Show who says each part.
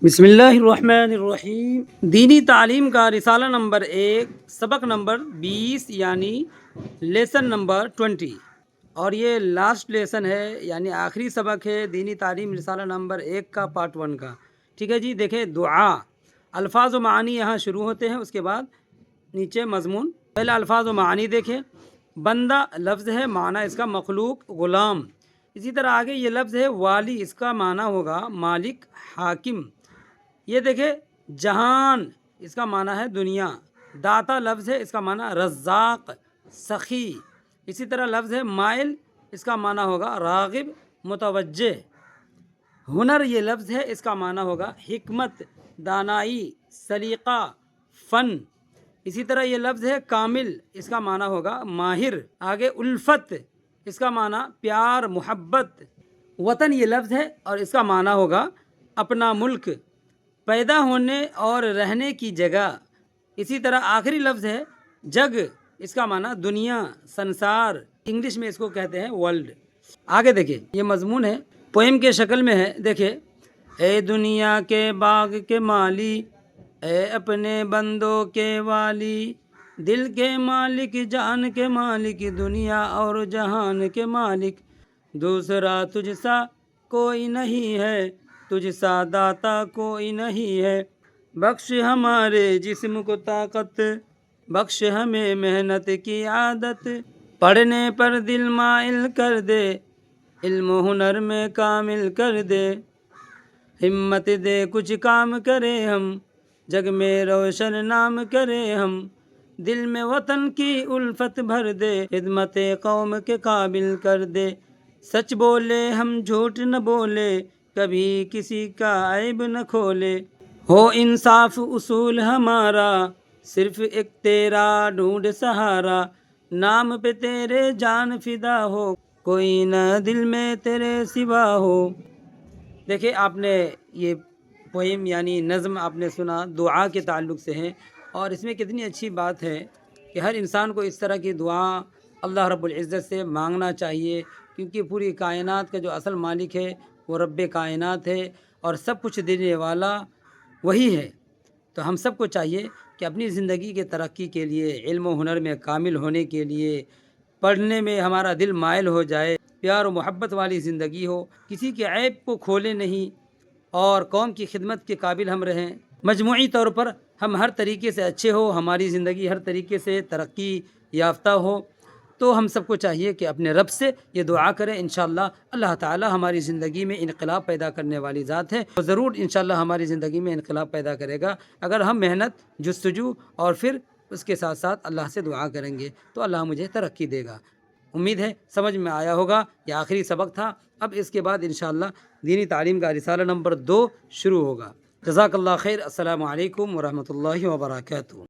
Speaker 1: بسم اللہ الرحمن الرحیم۔ دینی تعلیم کا رسالہ نمبر 1، سبق نمبر 20 یعنی لیسن نمبر 20، اور یہ لاسٹ لیسن ہے یعنی آخری سبق ہے دینی تعلیم رسالہ نمبر 1 کا پارٹ 1 کا۔ ٹھیک ہے جی، دیکھیں دعا، الفاظ و معانی یہاں شروع ہوتے ہیں، اس کے بعد نیچے مضمون۔ پہلے الفاظ و معانی دیکھیں۔ بندہ لفظ ہے، معنی اس کا مخلوق، غلام۔ اسی طرح آگے یہ لفظ ہے والی، اس کا معنی ہوگا مالک، حاکم۔ یہ دیکھیں جہان، اس کا معنی ہے دنیا۔ داتا لفظ ہے، اس کا معنی رزاق، سخی۔ اسی طرح لفظ ہے مائل، اس کا معنی ہوگا راغب، متوجہ۔ ہنر یہ لفظ ہے، اس کا معنی ہوگا حکمت، دانائی، سلیقہ، فن۔ اسی طرح یہ لفظ ہے کامل، اس کا معنی ہوگا ماہر۔ آگے الفت، اس کا معنی پیار، محبت۔ وطن یہ لفظ ہے اور اس کا معنی ہوگا اپنا ملک، پیدا ہونے اور رہنے کی جگہ۔ اسی طرح آخری لفظ ہے جگ، اس کا معنی دنیا، سنسار، انگلش میں اس کو کہتے ہیں ورلڈ۔ آگے دیکھیں یہ مضمون ہے، پوئم کے شکل میں ہے۔ دیکھیں اے دنیا کے باغ کے مالی، اے اپنے بندوں کے والی، دل کے مالک، جان کے مالک، دنیا اور جہان کے مالک، دوسرا تجھ سا کوئی نہیں ہے، تجھ سا داتا کوئی نہیں ہے، بخش ہمارے جسم کو طاقت، بخش ہمیں محنت کی عادت، پڑھنے پر دل مائل کر دے، علم و ہنر میں کامل کر دے، ہمت دے کچھ کام کرے ہم، جگ میں روشن نام کرے ہم، دل میں وطن کی الفت بھر دے، خدمت قوم کے قابل کر دے، سچ بولے ہم جھوٹ نہ بولے، کبھی کسی کا عیب نہ کھولے، ہو انصاف اصول ہمارا، صرف ایک تیرا ڈھونڈ سہارا، نام پہ تیرے جان فدا ہو، کوئی نہ دل میں تیرے سوا ہو۔ دیکھیں آپ نے یہ پوئم یعنی نظم آپ نے سنا، دعا کے تعلق سے ہے، اور اس میں کتنی اچھی بات ہے کہ ہر انسان کو اس طرح کی دعا اللہ رب العزت سے مانگنا چاہیے، کیونکہ پوری کائنات کا جو اصل مالک ہے وہ رب کائنات ہے، اور سب کچھ دینے والا وہی ہے۔ تو ہم سب کو چاہیے کہ اپنی زندگی کے ترقی کے لیے، علم و ہنر میں کامل ہونے کے لیے، پڑھنے میں ہمارا دل مائل ہو جائے، پیار و محبت والی زندگی ہو، کسی کے عیب کو کھولے نہیں، اور قوم کی خدمت کے قابل ہم رہیں، مجموعی طور پر ہم ہر طریقے سے اچھے ہو، ہماری زندگی ہر طریقے سے ترقی یافتہ ہو۔ تو ہم سب کو چاہیے کہ اپنے رب سے یہ دعا کریں، انشاءاللہ اللہ تعالی ہماری زندگی میں انقلاب پیدا کرنے والی ذات ہے، اور ضرور انشاءاللہ ہماری زندگی میں انقلاب پیدا کرے گا اگر ہم محنت، جستجو اور پھر اس کے ساتھ ساتھ اللہ سے دعا کریں گے تو اللہ مجھے ترقی دے گا۔ امید ہے سمجھ میں آیا ہوگا، یہ آخری سبق تھا۔ اب اس کے بعد انشاءاللہ دینی تعلیم کا رسالہ نمبر 2 شروع ہوگا۔ جزاک اللہ خیر۔ السلام علیکم ورحمۃ اللہ وبرکاتہ۔